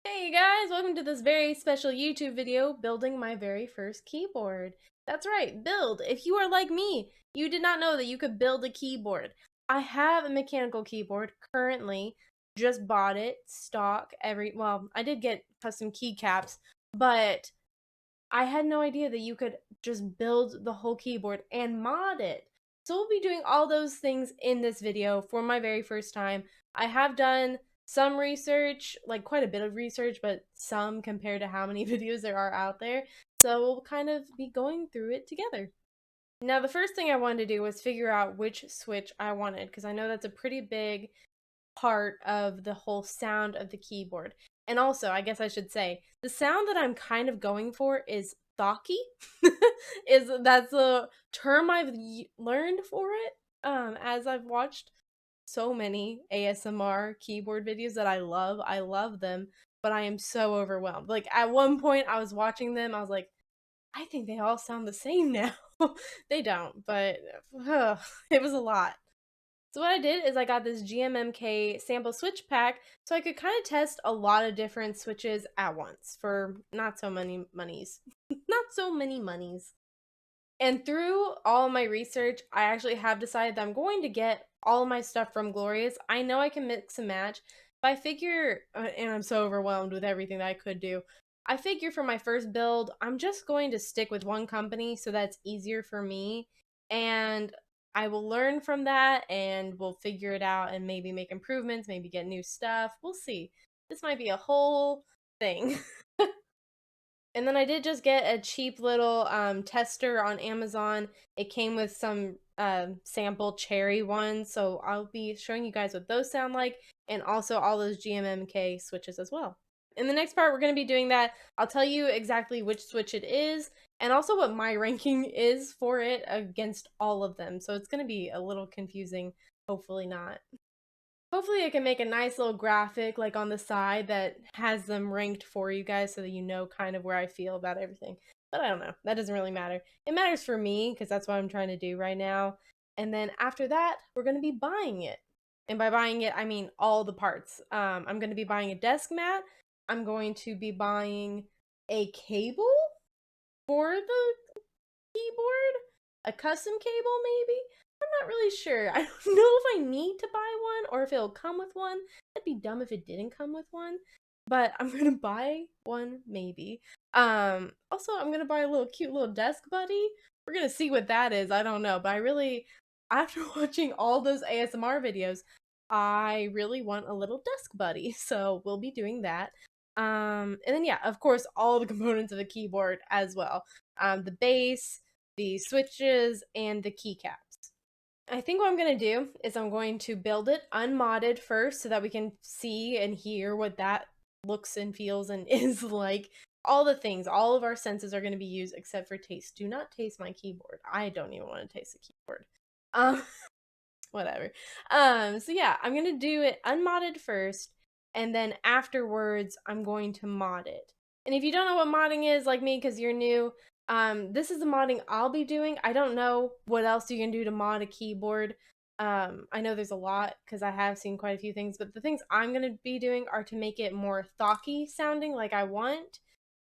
Hey guys, welcome to this very special YouTube video building my very first keyboard. That's right, build. If you are like me, you did not know that you could build a keyboard. I have a mechanical keyboard currently, just bought it, stock, well, I did get custom keycaps, but I had no idea that you could just build the whole keyboard and mod it. So we'll be doing all those things in this video for my very first time. I have done some research, like quite a bit of research, but some compared to how many videos there are out there. So we'll kind of be going through it together. Now, the first thing I wanted to do was figure out which switch I wanted, because I know that's a pretty big part of the whole sound of the keyboard. And also, I guess I should say, the sound that I'm kind of going for is thocky. That's a term I've learned for it as I've watched so many ASMR keyboard videos that I love. I love them, but I am so overwhelmed. Like at one point I was watching them, I was like, I think they all sound the same now. They don't, but it was a lot. So what I did is I got this GMMK sample switch pack so I could kind of test a lot of different switches at once for not so many monies. Not so many monies. And through all my research, I actually have decided that I'm going to get all of my stuff from Glorious. I know I can mix and match, but I figure, and I'm so overwhelmed with everything that I could do, I figure for my first build, I'm just going to stick with one company so that's easier for me. And I will learn from that and we'll figure it out and maybe make improvements, maybe get new stuff. We'll see. This might be a whole thing. And then I did just get a cheap little tester on Amazon. It came with some sample cherry ones, so I'll be showing you guys what those sound like, and also all those GMMK switches as well. In the next part, we're going to be doing that. I'll tell you exactly which switch it is, and also what my ranking is for it against all of them. So it's going to be a little confusing, hopefully not. Hopefully I can make a nice little graphic like on the side that has them ranked for you guys so that you know kind of where I feel about everything. But I don't know. That doesn't really matter. It matters for me because that's what I'm trying to do right now. And then after that, we're going to be buying it. And by buying it, I mean all the parts. I'm going to be buying a desk mat. I'm going to be buying a cable for the keyboard, a custom cable maybe. I'm not really sure. I don't know if I need to buy one or if it'll come with one. That'd be dumb if it didn't come with one. But I'm gonna buy one maybe. Also I'm gonna buy a little cute little desk buddy. We're gonna see what that is. I don't know. But I really, after watching all those ASMR videos, I really want a little desk buddy. So we'll be doing that. And then yeah, of course, all the components of the keyboard as well. The base, the switches, and the keycaps. I think what I'm going to do is I'm going to build it unmodded first so that we can see and hear what that looks and feels and is like. All the things, all of our senses are going to be used except for taste. Do not taste my keyboard. I don't even want to taste the keyboard. Um, whatever. So yeah, I'm going to do it unmodded first, and then afterwards I'm going to mod it. And if you don't know what modding is, like me, because you're new, this is the modding I'll be doing. I don't know what else you can do to mod a keyboard. I know there's a lot because I have seen quite a few things, but the things I'm going to be doing are to make it more thocky sounding like I want.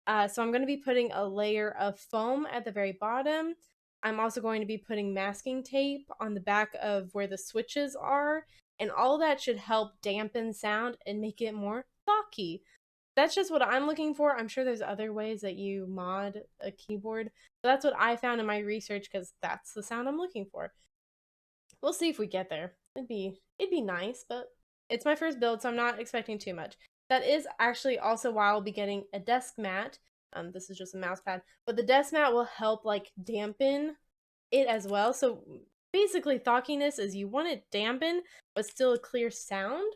So I'm going to be putting a layer of foam at the very bottom. I'm also going to be putting masking tape on the back of where the switches are, and all that should help dampen sound and make it more thocky. That's just what I'm looking for. I'm sure there's other ways that you mod a keyboard, but that's what I found in my research because that's the sound I'm looking for. We'll see if we get there. It'd be nice, but it's my first build, so I'm not expecting too much. That is actually also why I'll be getting a desk mat. This is just a mouse pad, but the desk mat will help like dampen it as well. So basically, thockiness is you want it dampened, but still a clear sound.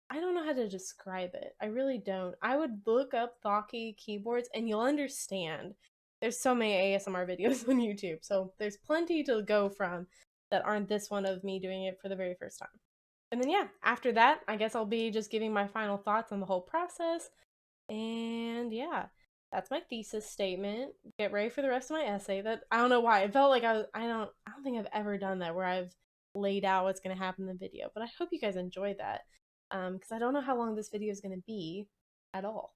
I don't know how to describe it. I really don't. I would look up Thocky keyboards and you'll understand. There's so many ASMR videos on YouTube, so there's plenty to go from that aren't this one of me doing it for the very first time. And then yeah, after that, I guess I'll be just giving my final thoughts on the whole process. And yeah, that's my thesis statement. Get ready for the rest of my essay. That I don't know why. It felt like I don't think I've ever done that where I've laid out what's going to happen in the video, but I hope you guys enjoy that. Because I don't know how long this video is going to be. at all.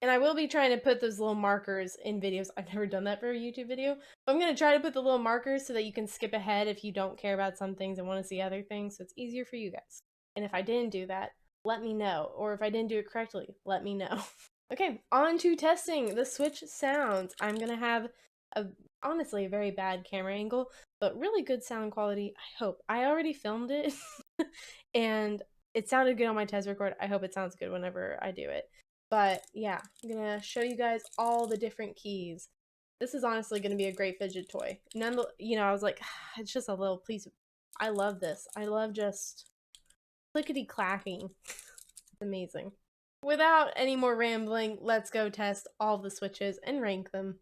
And I will be trying to put those little markers in videos. I've never done that for a YouTube video, but I'm going to try to put the little markers so that you can skip ahead if you don't care about some things and want to see other things, so it's easier for you guys. And if I didn't do that, let me know. Or if I didn't do it correctly, let me know. Okay, on to testing the Switch sounds. I'm going to have honestly a very bad camera angle, but really good sound quality, I hope. I already filmed it and it sounded good on my test record. I hope it sounds good whenever I do it. But yeah, I'm gonna show you guys all the different keys. This is honestly gonna be a great fidget toy. I was like, it's just a little piece. I love this. I love just clickety clacking. It's amazing. Without any more rambling, let's go test all the switches and rank them.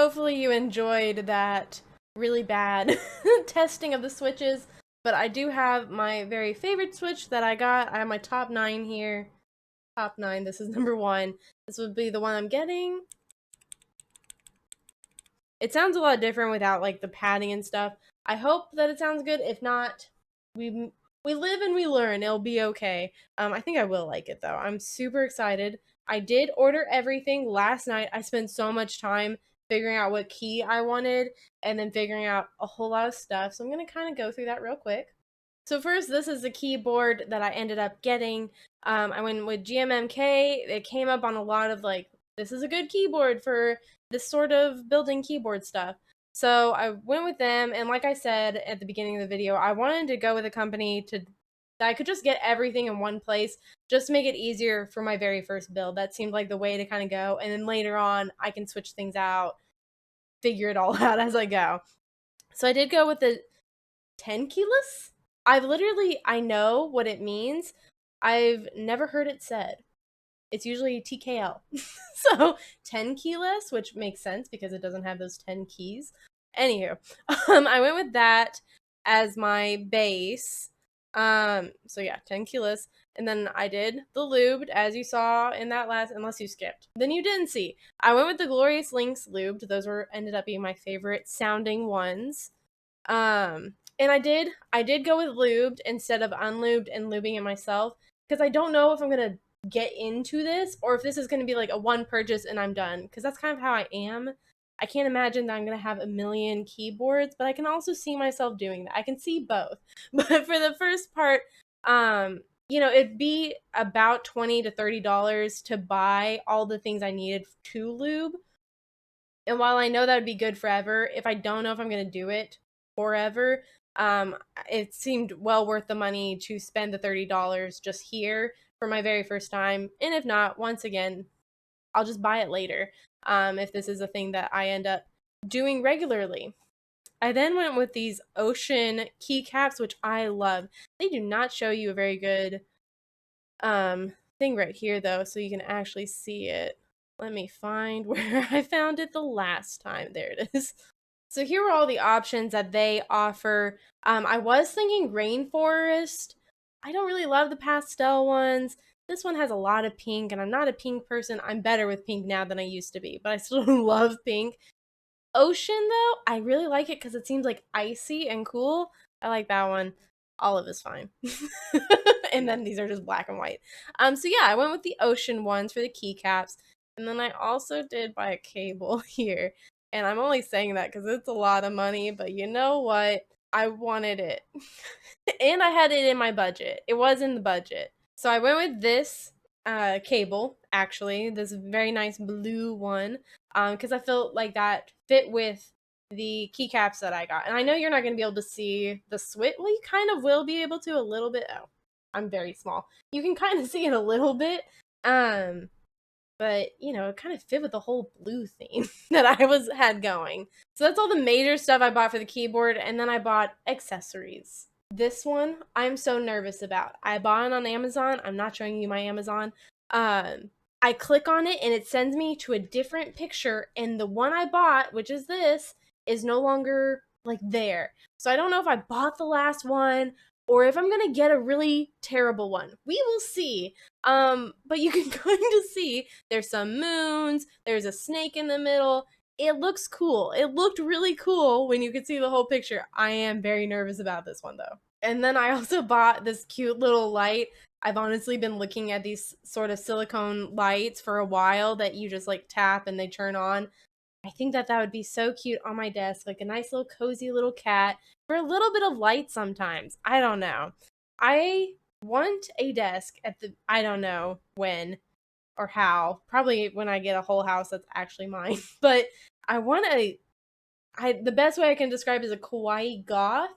hopefully you enjoyed that really bad testing of the switches. But I do have my very favorite switch that I got. I have my top 9 here. Top 9, this is number 1. This would be the one I'm getting. It sounds a lot different without like the padding and stuff. I hope that it sounds good. If not, we live and we learn. It'll be okay. I think I will like it though. I'm super excited. I did order everything last night. I spent so much time figuring out what key I wanted and then figuring out a whole lot of stuff. So I'm going to kind of go through that real quick. So first, this is the keyboard that I ended up getting. I went with GMMK. It came up on a lot of like, this is a good keyboard for this sort of building keyboard stuff. So I went with them, and like I said at the beginning of the video, I wanted to go with a company that I could just get everything in one place, just to make it easier for my very first build. That seemed like the way to kind of go, and then later on, I can switch things out, figure it all out as I go. So I did go with the 10 keyless. I know what it means. I've never heard it said. It's usually TKL. So 10 keyless, which makes sense because it doesn't have those 10 keys. Anywho, I went with that as my base. So yeah, 10 keyless. And then I did the lubed, as you saw in that last, unless you skipped. Then you didn't see. I went with the Glorious Links lubed. Those ended up being my favorite sounding ones. And I did go with lubed instead of unlubed and lubing it myself because I don't know if I'm gonna get into this or if this is gonna be like a one purchase and I'm done, because that's kind of how I am. I can't imagine that I'm gonna have a million keyboards, but I can also see myself doing that. I can see both. But for the first part, it'd be about $20 to $30 to buy all the things I needed to lube. And while I know that would be good forever, if I don't know if I'm gonna do it forever, it seemed well worth the money to spend the $30 just here for my very first time. And if not, once again, I'll just buy it later if this is a thing that I end up doing regularly. I then went with these Ocean keycaps, which I love. They do not show you a very good thing right here, though, so you can actually see it. Let me find where I found it the last time. There it is. So here are all the options that they offer. I was thinking rainforest. I don't really love the pastel ones. This one has a lot of pink, and I'm not a pink person. I'm better with pink now than I used to be, but I still love pink. Ocean, though, I really like it because it seems like icy and cool. I like that one. Olive is fine. And then these are just black and white. So yeah, I went with the Ocean ones for the keycaps. And then I also did buy a cable here. And I'm only saying that because it's a lot of money, but you know what? I wanted it. And I had it in my budget. It was in the budget. So I went with this cable, actually, this very nice blue one, because I felt like that fit with the keycaps that I got. And I know you're not going to be able to see the switch. Well, you kind of will be able to a little bit. Oh, I'm very small. You can kind of see it a little bit. But it kind of fit with the whole blue theme that I had going. So that's all the major stuff I bought for the keyboard, and then I bought accessories. This one I'm so nervous about. I bought it on Amazon. I'm not showing you my Amazon. I click on it and it sends me to a different picture, and the one I bought, which is this, is no longer like there. So I don't know if I bought the last one or if I'm gonna get a really terrible one. We will see. But you can kind of see there's some moons, there's a snake in the middle. It looks cool. It looked really cool when you could see the whole picture. I am very nervous about this one though. And then I also bought this cute little light. I've honestly been looking at these sort of silicone lights for a while that you just like tap and they turn on. I think that would be so cute on my desk, like a nice little cozy little cat for a little bit of light sometimes. I don't know. I want a desk I don't know when or how. Probably when I get a whole house that's actually mine. But I want the best way I can describe it is a kawaii goth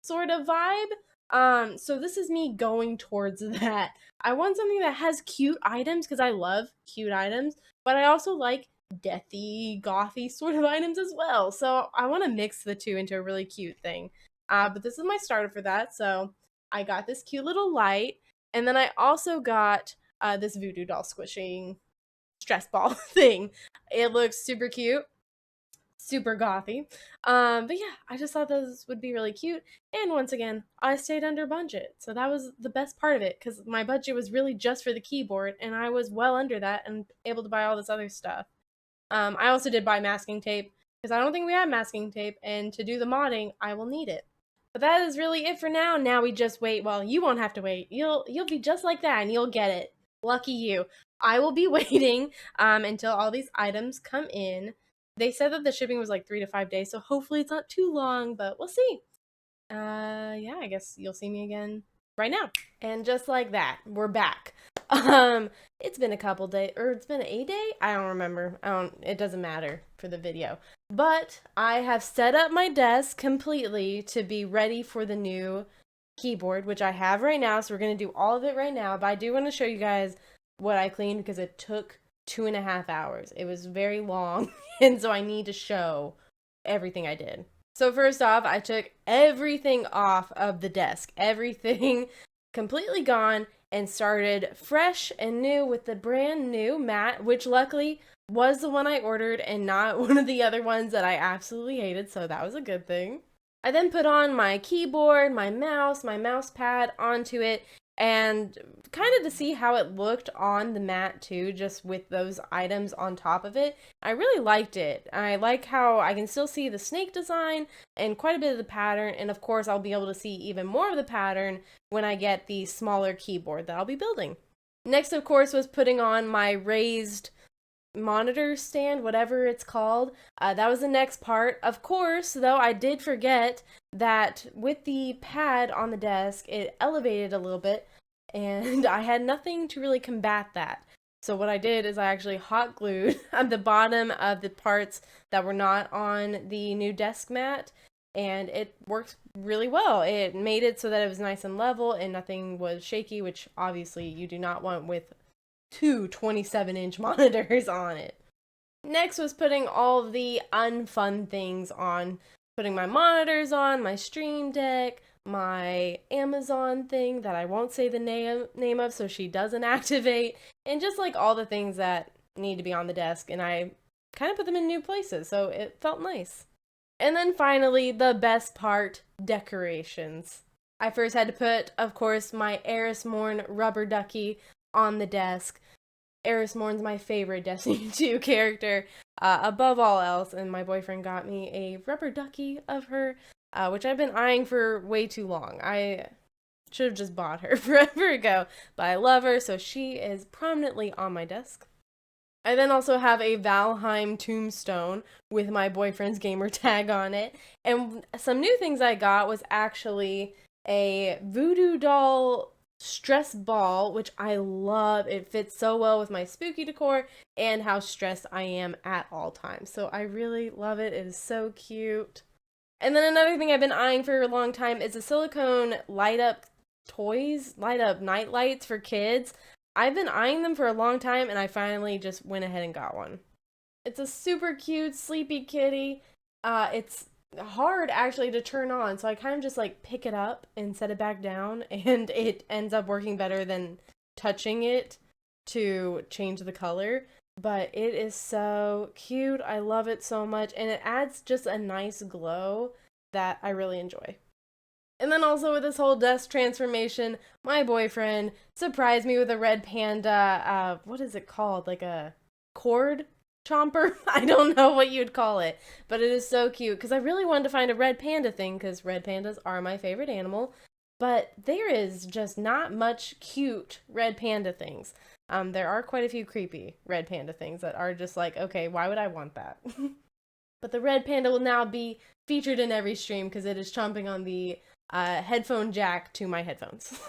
sort of vibe. So this is me going towards that. I want something that has cute items because I love cute items, but I also like deathy, gothy sort of items as well. So I want to mix the two into a really cute thing. But this is my starter for that. So I got this cute little light, and then I also got this voodoo doll squishing stress ball thing. It looks super cute. super gothy. But yeah, I just thought those would be really cute. And once again, I stayed under budget. So that was the best part of it because my budget was really just for the keyboard and I was well under that and able to buy all this other stuff. I also did buy masking tape because I don't think we have masking tape, and to do the modding, I will need it. But that is really it for now. Now we just wait. Well, you won't have to wait. You'll be just like that, and you'll get it. Lucky you. I will be waiting until all these items come in. They said that the shipping was like 3 to 5 days, so hopefully it's not too long, but we'll see. Yeah, I guess you'll see me again right now. And just like that, we're back. It's been a couple days, or it's been a day? I don't remember. It doesn't matter for the video. But I have set up my desk completely to be ready for the new keyboard, which I have right now, so we're going to do all of it right now, but I do want to show you guys what I cleaned because it took 2.5 hours. It was very long, and so I need to show everything I did. So first off, I took everything off of the desk, everything completely gone, and started fresh and new with the brand new mat, which luckily was the one I ordered and not one of the other ones that I absolutely hated, so that was a good thing. I then put on my keyboard, my mouse pad onto it, and kind of to see how it looked on the mat too, just with those items on top of it. I really liked it. I like how I can still see the snake design and quite a bit of the pattern, and of course I'll be able to see even more of the pattern when I get the smaller keyboard that I'll be building. Next, of course, was putting on my raised monitor stand, whatever it's called. That was the next part. Of course, though, I did forget that with the pad on the desk, it elevated a little bit, and I had nothing to really combat that. So what I did is I actually hot glued at the bottom of the parts that were not on the new desk mat, and it worked really well. It made it so that it was nice and level and nothing was shaky, which obviously you do not want with two 27-inch monitors on it. Next was putting all the unfun things on. Putting my monitors on, my Stream Deck, my Amazon thing that I won't say the name of so she doesn't activate, and just like all the things that need to be on the desk, and I kind of put them in new places, so it felt nice. And then finally, the best part, decorations. I first had to put, of course, my Eris Morn rubber ducky on the desk. Eris Morn's my favorite Destiny 2 character, above all else, and my boyfriend got me a rubber ducky of her, which I've been eyeing for way too long. I should have just bought her forever ago, but I love her, so she is prominently on my desk. I then also have a Valheim tombstone with my boyfriend's gamer tag on it, and some new things I got was actually a voodoo doll stress ball, which I love. It fits so well with my spooky decor and how stressed I am at all times. So I really love it. It is so cute. And then another thing I've been eyeing for a long time is a silicone light up night lights for kids. I've been eyeing them for a long time and I finally just went ahead and got one. It's a super cute sleepy kitty. It's hard actually to turn on, so I kind of just like pick it up and set it back down, and it ends up working better than touching it to change the color. But it is so cute. I love it so much, and it adds just a nice glow that I really enjoy. And then also with this whole desk transformation, my boyfriend surprised me with a red panda, what is it called? Like a cord chomper? I don't know what you'd call it, but it is so cute because I really wanted to find a red panda thing because red pandas are my favorite animal, but there is just not much cute red panda things. There are quite a few creepy red panda things that are just like, okay, why would I want that? But the red panda will now be featured in every stream because it is chomping on the headphone jack to my headphones.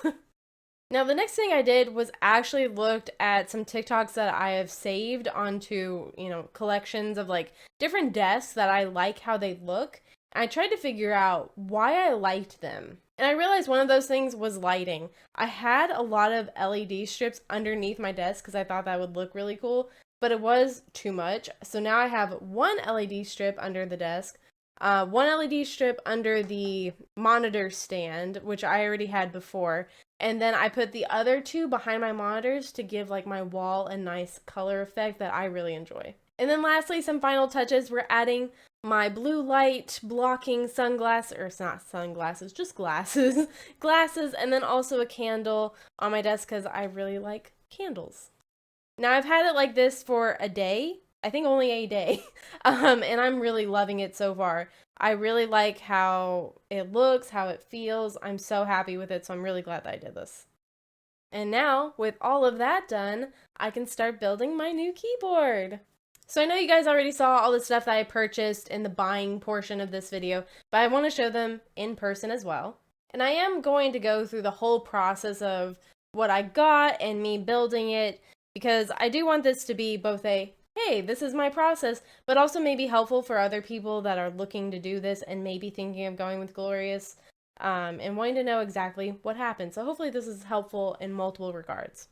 Now, the next thing I did was actually looked at some TikToks that I have saved onto, collections of like different desks that I like how they look. I tried to figure out why I liked them. And I realized one of those things was lighting. I had a lot of LED strips underneath my desk because I thought that would look really cool, but it was too much. So now I have one LED strip under the desk, one LED strip under the monitor stand, which I already had before, and then I put the other two behind my monitors to give like my wall a nice color effect that I really enjoy. And then lastly, some final touches, we're adding my blue light blocking sunglasses, or it's not sunglasses, just glasses, glasses, and then also a candle on my desk because I really like candles. Now I've had it like this for a day, I think only a day, and I'm really loving it so far. I really like how it looks, how it feels. I'm so happy with it, so I'm really glad that I did this. And now, with all of that done, I can start building my new keyboard. So I know you guys already saw all the stuff that I purchased in the buying portion of this video, but I want to show them in person as well. And I am going to go through the whole process of what I got and me building it, because I do want this to be both a, hey, this is my process, but also maybe helpful for other people that are looking to do this and maybe thinking of going with Glorious, and wanting to know exactly what happened. So hopefully this is helpful in multiple regards.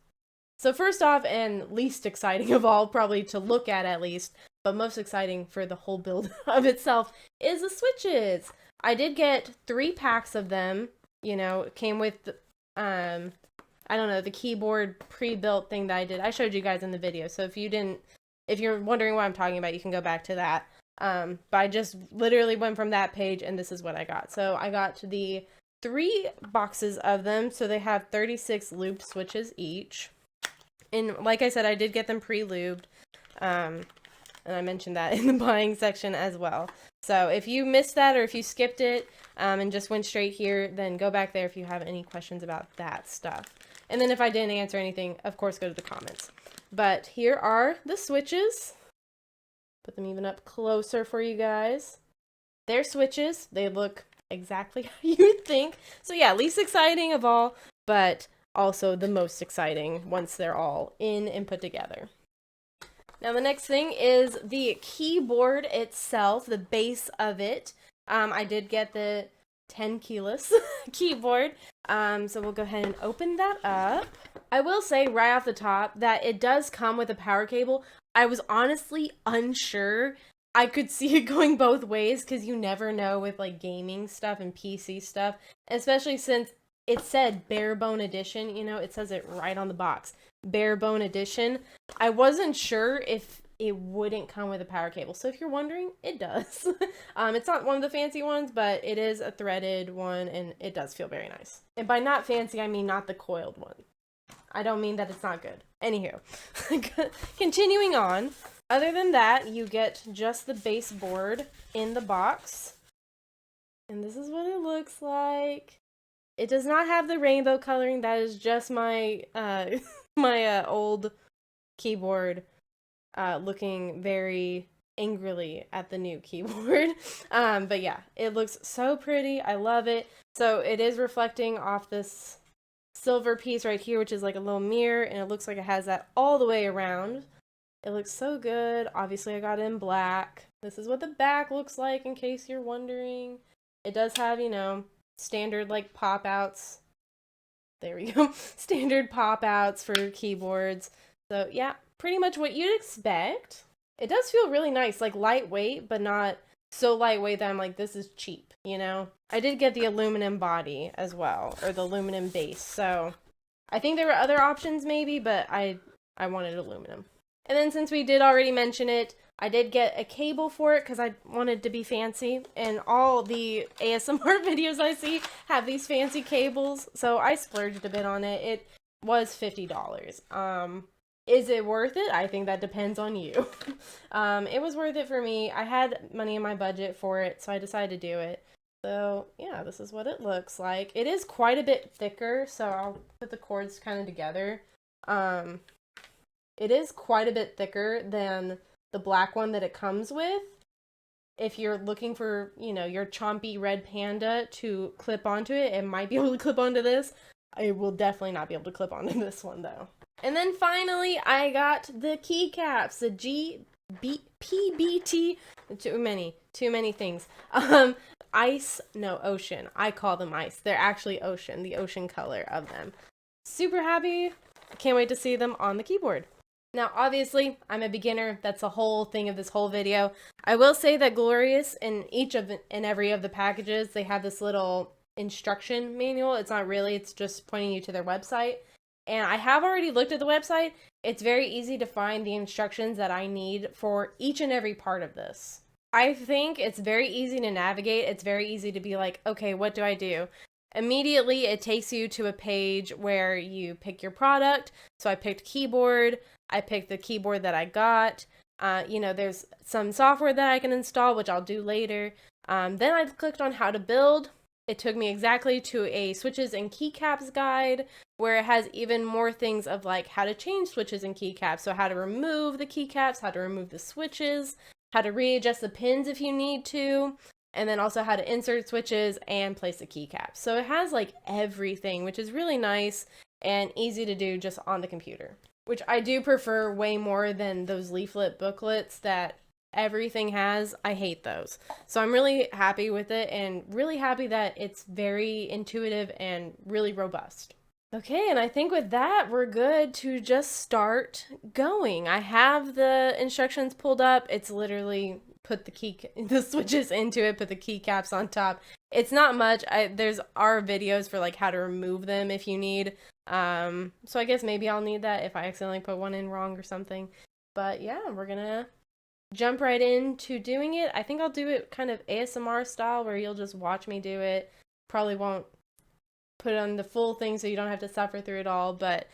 So first off, and least exciting of all, probably to look at least, but most exciting for the whole build of itself, is the switches. I did get 3 packs of them. You know, it came with, I don't know, the keyboard pre-built thing that I did. I showed you guys in the video, so if you're wondering what I'm talking about, you can go back to that. But I just literally went from that page, and this is what I got. So I got the 3 boxes of them, so they have 36 loop switches each. And like I said, I did get them pre-lubed, and I mentioned that in the buying section as well. So if you missed that, or if you skipped it and just went straight here, then go back there if you have any questions about that stuff. And then if I didn't answer anything, of course, go to the comments. But here are the switches. Put them even up closer for you guys. They're switches. They look exactly how you'd think. So yeah, least exciting of all, but also the most exciting once they're all in and put together. Now the next thing is the keyboard itself, the base of it. I did get the 10 keyless keyboard, so we'll go ahead and open that up. I will say right off the top that it does come with a power cable. I was honestly unsure. I could see it going both ways because you never know with like gaming stuff and PC stuff, especially since it said bare bone edition, you know, it says it right on the box, bare bone edition. I wasn't sure if it wouldn't come with a power cable. So if you're wondering, it does. It's not one of the fancy ones, but it is a threaded one and it does feel very nice. And by not fancy, I mean not the coiled one. I don't mean that it's not good. Anywho, continuing on. Other than that, you get just the baseboard in the box. And this is what it looks like. It does not have the rainbow coloring. That is just my my old keyboard looking very angrily at the new keyboard. But yeah, it looks so pretty. I love it. So it is reflecting off this silver piece right here, which is like a little mirror, and it looks like it has that all the way around. It looks so good. Obviously, I got it in black. This is what the back looks like, in case you're wondering. It does have, you know, standard like pop outs. There we go. Standard pop outs for keyboards. So yeah, pretty much what you'd expect. It does feel really nice, like lightweight, but not so lightweight that I'm like, this is cheap, you know? I did get the aluminum body as well, or the aluminum base. So I think there were other options maybe, but I wanted aluminum. And then since we did already mention it, I did get a cable for it because I wanted to be fancy, and all the ASMR videos I see have these fancy cables, so I splurged a bit on it. It was $50. Is it worth it? I think that depends on you. It was worth it for me. I had money in my budget for it, so I decided to do it. So yeah, this is what it looks like. It is quite a bit thicker, so I'll put the cords kind of together. It is quite a bit thicker than the black one that it comes with. If you're looking for, you know, your chompy red panda to clip onto it, it might be able to clip onto this. I will definitely not be able to clip onto this one though. And then finally, I got the keycaps, the PBT, too many things. Ocean. I call them ice. They're actually ocean, the ocean color of them. Super happy. Can't wait to see them on the keyboard. Now, obviously, I'm a beginner. That's the whole thing of this whole video. I will say that Glorious, in each of and every of the packages, they have this little instruction manual. It's not really, it's just pointing you to their website. And I have already looked at the website. It's very easy to find the instructions that I need for each and every part of this. I think it's very easy to navigate. It's very easy to be like, okay, what do I do? Immediately, it takes you to a page where you pick your product. So I picked keyboard. I picked the keyboard that I got. There's some software that I can install, which I'll do later. Then I clicked on how to build. It took me exactly to a switches and keycaps guide where it has even more things of like how to change switches and keycaps. So how to remove the keycaps, how to remove the switches, how to readjust the pins if you need to, and then also how to insert switches and place the keycaps. So it has like everything, which is really nice and easy to do just on the computer, which I do prefer way more than those leaflet booklets that everything has. I hate those. So I'm really happy with it and really happy that it's very intuitive and really robust. Okay, and I think with that, we're good to just start going. I have the instructions pulled up. It's literally put the switches into it, put the keycaps on top. It's not much. There's our videos for like how to remove them if you need. So I guess maybe I'll need that if I accidentally put one in wrong or something. But yeah, we're gonna jump right into doing it. I think I'll do it kind of ASMR style where you'll just watch me do it. Probably won't put on the full thing so you don't have to suffer through it all, but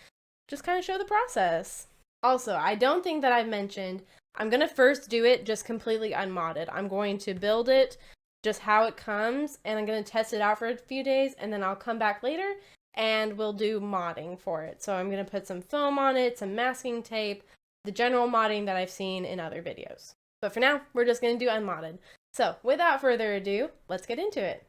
just kind of show the process. Also, I don't think that I've mentioned, I'm going to first do it just completely unmodded. I'm going to build it just how it comes, and I'm going to test it out for a few days, and then I'll come back later and we'll do modding for it. So I'm going to put some foam on it, some masking tape, the general modding that I've seen in other videos. But for now, we're just going to do unmodded. So without further ado, let's get into it.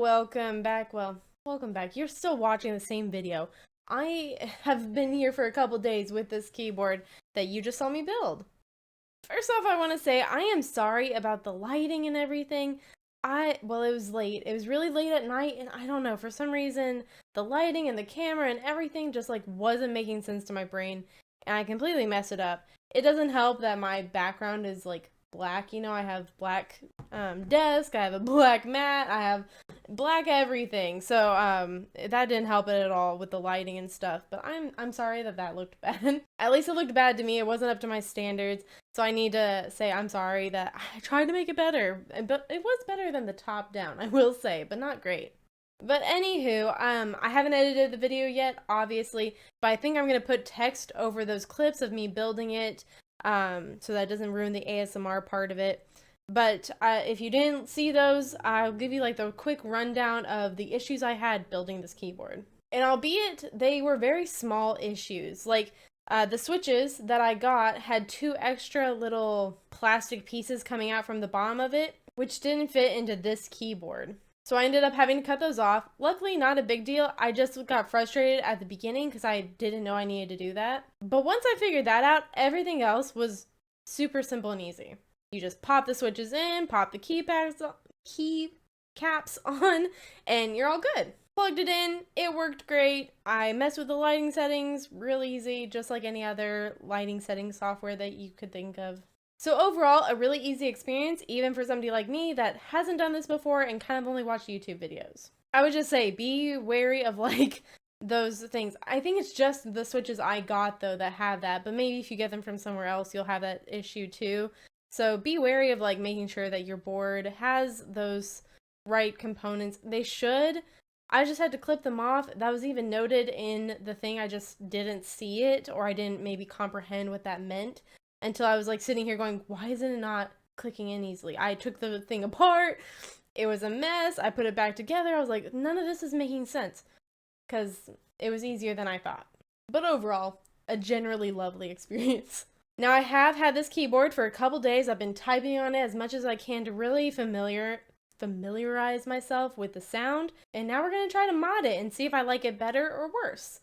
welcome back. Well, welcome back. You're still watching the same video. I have been here for a couple days with this keyboard that you just saw me build. First off, I want to say I am sorry about the lighting and everything. Well, it was late. It was really late at night, and I don't know, for some reason, the lighting and the camera and everything just like wasn't making sense to my brain, and I completely messed it up. It doesn't help that my background is like black. You know, I have black desk, I have a black mat, I have black everything. So that didn't help it at all with the lighting and stuff. But I'm sorry that that looked bad. At least it looked bad to me. It wasn't up to my standards. So I need to say I'm sorry that I tried to make it better. But it was better than the top down, I will say, but not great. But anywho, I haven't edited the video yet, obviously, but I think I'm gonna put text over those clips of me building it, so that doesn't ruin the ASMR part of it. But if you didn't see those, I'll give you like the quick rundown of the issues I had building this keyboard. And albeit they were very small issues, like the switches that I got had two extra little plastic pieces coming out from the bottom of it, which didn't fit into this keyboard. So I ended up having to cut those off. Luckily, not a big deal. I just got frustrated at the beginning because I didn't know I needed to do that. But once I figured that out, everything else was super simple and easy. You just pop the switches in, pop the key caps on, and you're all good. Plugged it in, it worked great. I messed with the lighting settings, real easy, just like any other lighting setting software that you could think of. So overall, a really easy experience, even for somebody like me that hasn't done this before and kind of only watched YouTube videos. I would just say, be wary of like those things. I think it's just the switches I got though that have that, but maybe if you get them from somewhere else, you'll have that issue too. So be wary of like making sure that your board has those right components. They should. I just had to clip them off. That was even noted in the thing. I just didn't see it, or I didn't maybe comprehend what that meant until I was like sitting here going, why isn't it not clicking in easily? I took the thing apart. It was a mess. I put it back together. I was like, none of this is making sense because it was easier than I thought. But overall, a generally lovely experience. Now I have had this keyboard for a couple days. I've been typing on it as much as I can to really familiarize myself with the sound. And now we're going to try to mod it and see if I like it better or worse.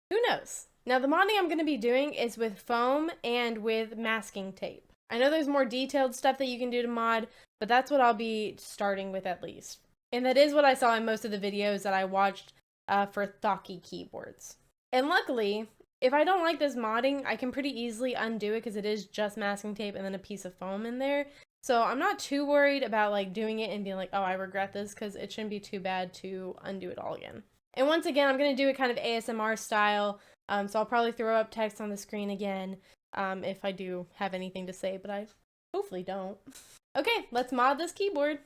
Who knows? Now the modding I'm going to be doing is with foam and with masking tape. I know there's more detailed stuff that you can do to mod, but that's what I'll be starting with at least. And that is what I saw in most of the videos that I watched for Thocky keyboards. And luckily, if I don't like this modding, I can pretty easily undo it because it is just masking tape and then a piece of foam in there. So I'm not too worried about like doing it and being like, oh, I regret this, because it shouldn't be too bad to undo it all again. And once again, I'm going to do it kind of ASMR style. So I'll probably throw up text on the screen again if I do have anything to say, but I hopefully don't. Okay, let's mod this keyboard.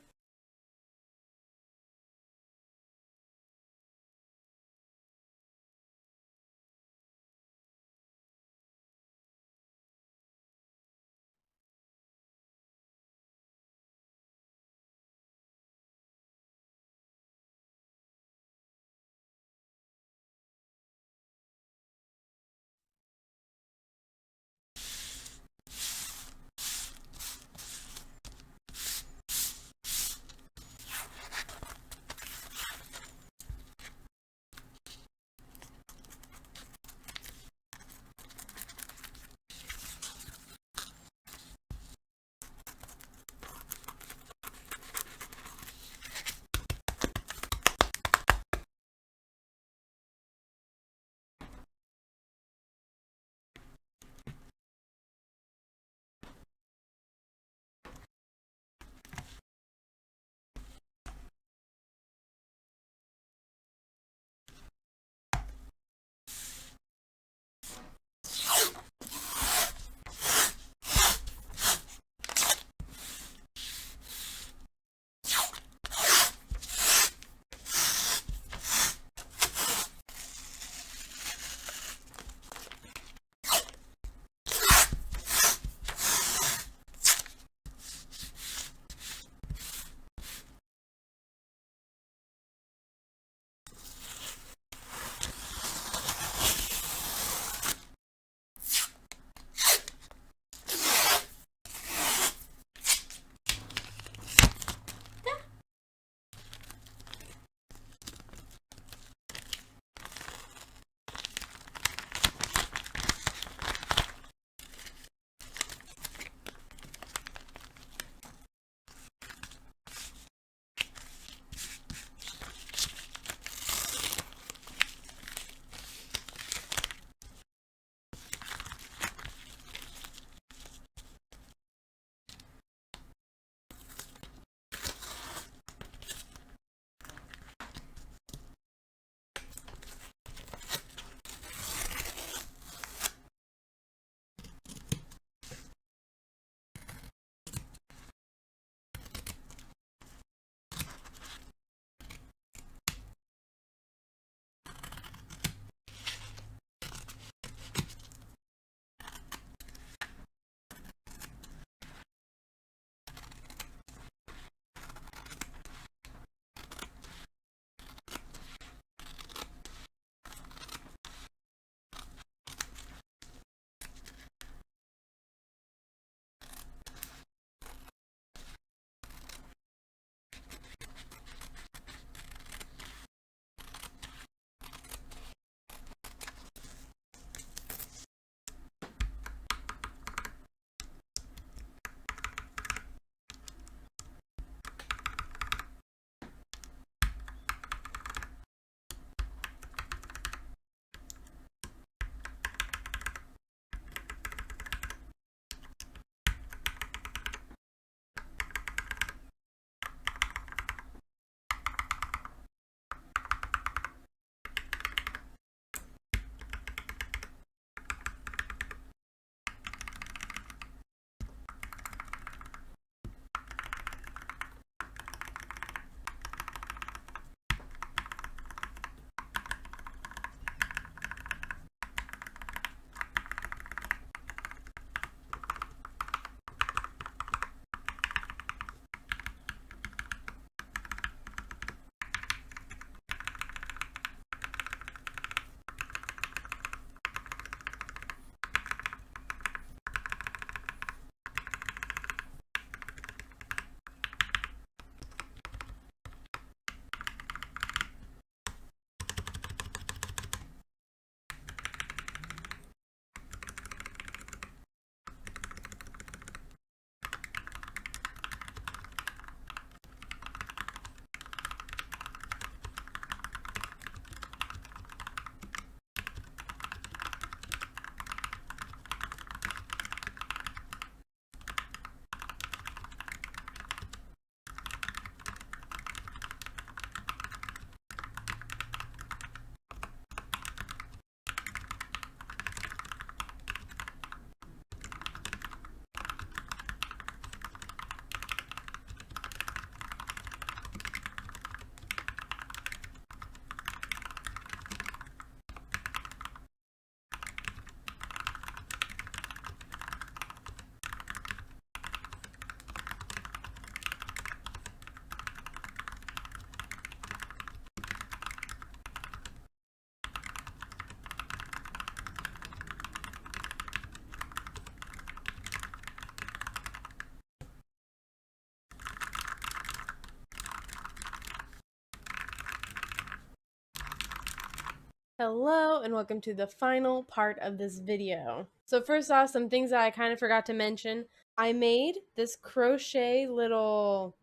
Hello and welcome to the final part of this video. So first off, some things that I kind of forgot to mention. I made this crochet little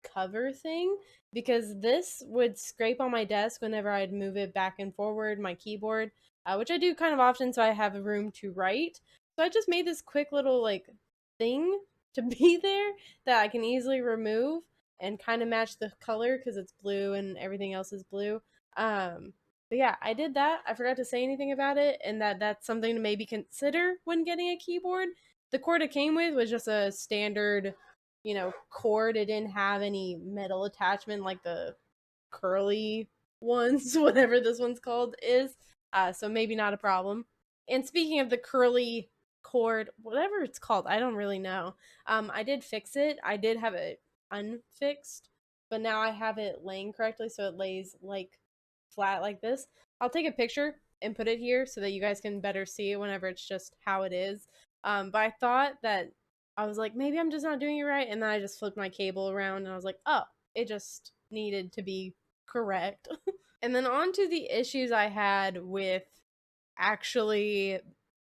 cover thing because this would scrape on my desk whenever I'd move it back and forward, my keyboard, which I do kind of often so I have a room to write. So I just made this quick little like thing to be there that I can easily remove and kind of match the color because it's blue and everything else is blue. But yeah, I did that. I forgot to say anything about it, and that's something to maybe consider when getting a keyboard. The cord it came with was just a standard, cord. It didn't have any metal attachment like the curly ones, whatever this one's called is. So maybe not a problem. And speaking of the curly cord, whatever it's called, I don't really know. I did fix it. I did have it unfixed, but now I have it laying correctly, so it lays like flat like this. I'll take a picture and put it here so that you guys can better see it whenever it's just how it is. But I thought that I was like, maybe I'm just not doing it right, and then I just flipped my cable around and I was like, oh, it just needed to be correct. And then on to the issues I had with actually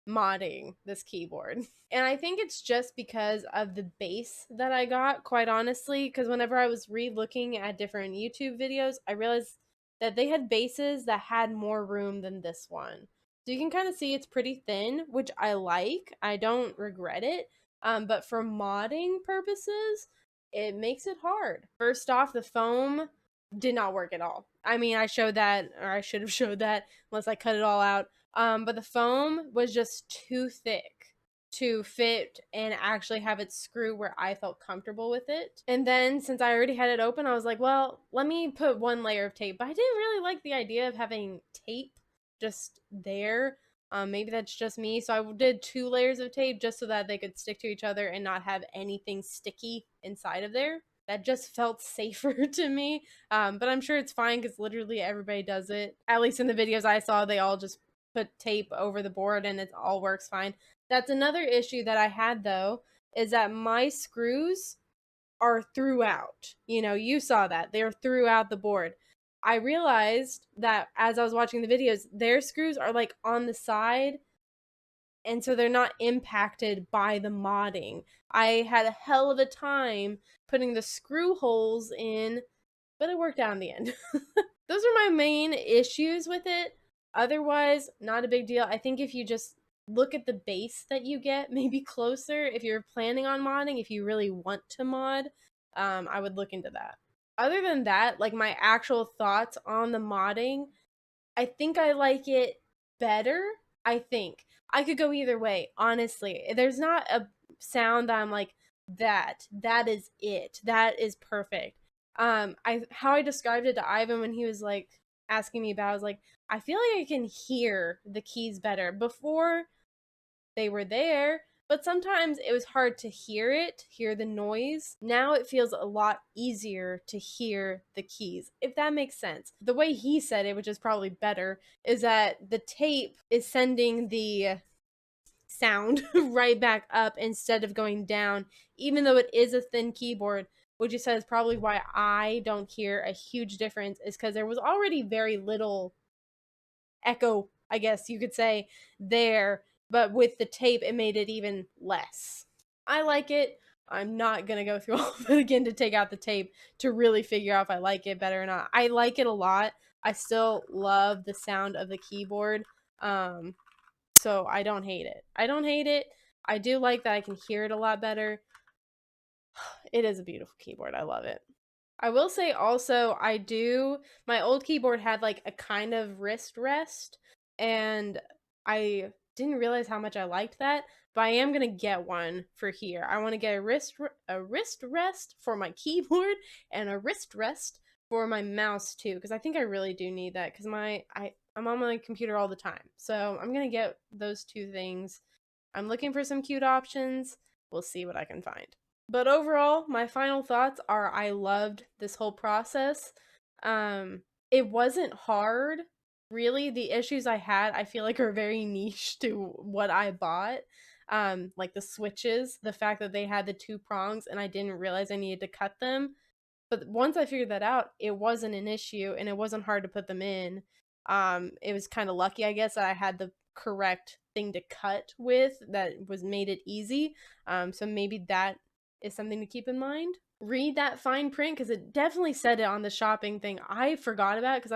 modding this keyboard. And I think it's just because of the base that I got, quite honestly, because whenever I was re-looking at different YouTube videos, I realized that they had bases that had more room than this one. So you can kind of see it's pretty thin, which I like. I don't regret it. But for modding purposes, it makes it hard. First off, the foam did not work at all. I mean, I showed that, or I should have showed that, unless I cut it all out. But the foam was just too thick to fit and actually have it screw where I felt comfortable with it. And then since I already had it open, I was like, well, let me put one layer of tape. But I didn't really like the idea of having tape just there. Maybe that's just me. So I did 2 layers of tape just so that they could stick to each other and not have anything sticky inside of there. That just felt safer to me. But I'm sure it's fine because literally everybody does it. At least in the videos I saw, they all just put tape over the board and it all works fine. That's another issue that I had though, is that my screws are throughout. You saw that. They're throughout the board. I realized that as I was watching the videos, their screws are like on the side, and so they're not impacted by the modding. I had a hell of a time putting the screw holes in, but it worked out in the end. Those are my main issues with it. Otherwise, not a big deal. I think if you just look at the base that you get, maybe closer, if you're planning on modding, if you really want to mod, I would look into that. Other than that, like my actual thoughts on the modding, I think I like it better. I think I could go either way, honestly. There's not a sound that I'm like, that is it. That is perfect. How I described it to Ivan when he was like asking me about it, I was like, I feel like I can hear the keys better. Before they were there, but sometimes it was hard to hear the noise. Now it feels a lot easier to hear the keys, if that makes sense. The way he said it, which is probably better, is that the tape is sending the sound right back up instead of going down, even though it is a thin keyboard, which he said is probably why I don't hear a huge difference, is because there was already very little echo, I guess you could say, there, but with the tape it made it even less. I like it. I'm not gonna go through all of it again to take out the tape to really figure out if I like it better or not. I like it a lot. I still love the sound of the keyboard. So I don't hate it. I do like that I can hear it a lot better. It is a beautiful keyboard. I love it. I will say also, my old keyboard had like a kind of wrist rest, and I didn't realize how much I liked that, but I am going to get one for here. I want to get a wrist rest for my keyboard and a wrist rest for my mouse too, because I think I really do need that because I'm on my computer all the time. So I'm going to get those 2 things. I'm looking for some cute options. We'll see what I can find. But overall, my final thoughts are I loved this whole process. It wasn't hard. Really, the issues I had, I feel like are very niche to what I bought. Like the switches, the fact that they had the 2 prongs and I didn't realize I needed to cut them. But once I figured that out, it wasn't an issue and it wasn't hard to put them in. It was kind of lucky, I guess, that I had the correct thing to cut with that was made it easy. So maybe that is something to keep in mind. Read that fine print because it definitely said it on the shopping thing. I forgot about it because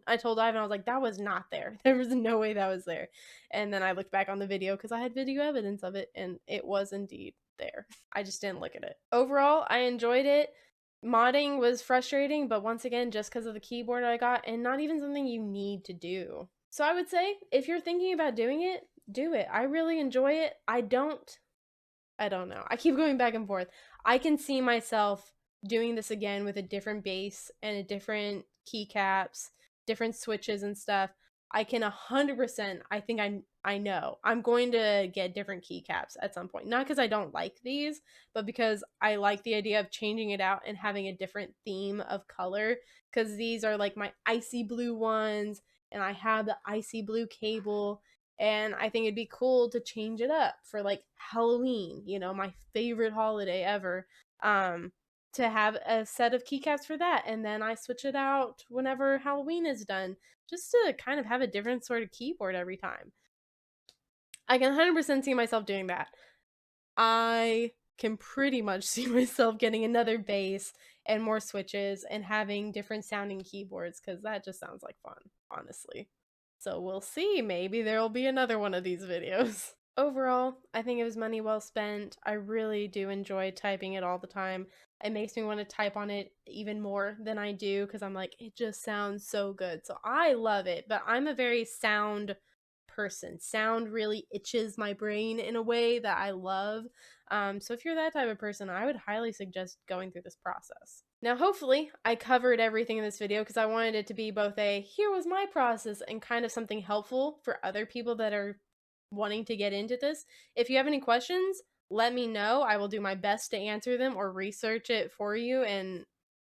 I told Ivan, I was like, that was not there. There was no way that was there. And then I looked back on the video because I had video evidence of it, and it was indeed there. I just didn't look at it. Overall, I enjoyed it. Modding was frustrating, but once again, just because of the keyboard I got, and not even something you need to do. So I would say, if you're thinking about doing it, do it. I really enjoy it. I don't know. I keep going back and forth. I can see myself doing this again with a different base and a different keycaps, different switches and stuff. I can 100%, I know. I'm going to get different keycaps at some point. Not because I don't like these, but because I like the idea of changing it out and having a different theme of color. Because these are like my icy blue ones, and I have the icy blue cable, and I think it'd be cool to change it up for like Halloween, you know, my favorite holiday ever. To have a set of keycaps for that, and then I switch it out whenever Halloween is done, just to kind of have a different sort of keyboard every time. I can 100% see myself doing that. I can pretty much see myself getting another bass and more switches and having different sounding keyboards, because that just sounds like fun, honestly. So we'll see. Maybe there'll be another one of these videos. Overall, I think it was money well spent. I really do enjoy typing it all the time. It makes me want to type on it even more than I do because I'm like, it just sounds so good. So I love it, but I'm a very sound person. Sound really itches my brain in a way that I love. So if you're that type of person, I would highly suggest going through this process. Now, hopefully, I covered everything in this video because I wanted it to be both a here was my process and kind of something helpful for other people that are wanting to get into this. If you have any questions, let me know. I will do my best to answer them or research it for you and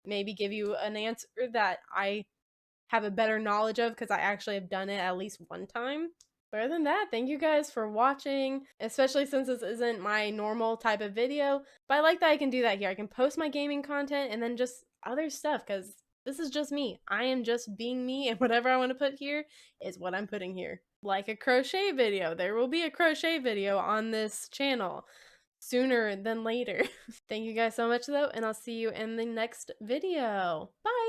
maybe give you an answer that I have a better knowledge of because I actually have done it at least one time. But other than that, thank you guys for watching, especially since this isn't my normal type of video. But I like that I can do that here. I can post my gaming content and then just other stuff because this is just me. I am just being me, and whatever I want to put here is what I'm putting here. Like a crochet video. There will be a crochet video on this channel sooner than later. Thank you guys so much though, and I'll see you in the next video. Bye!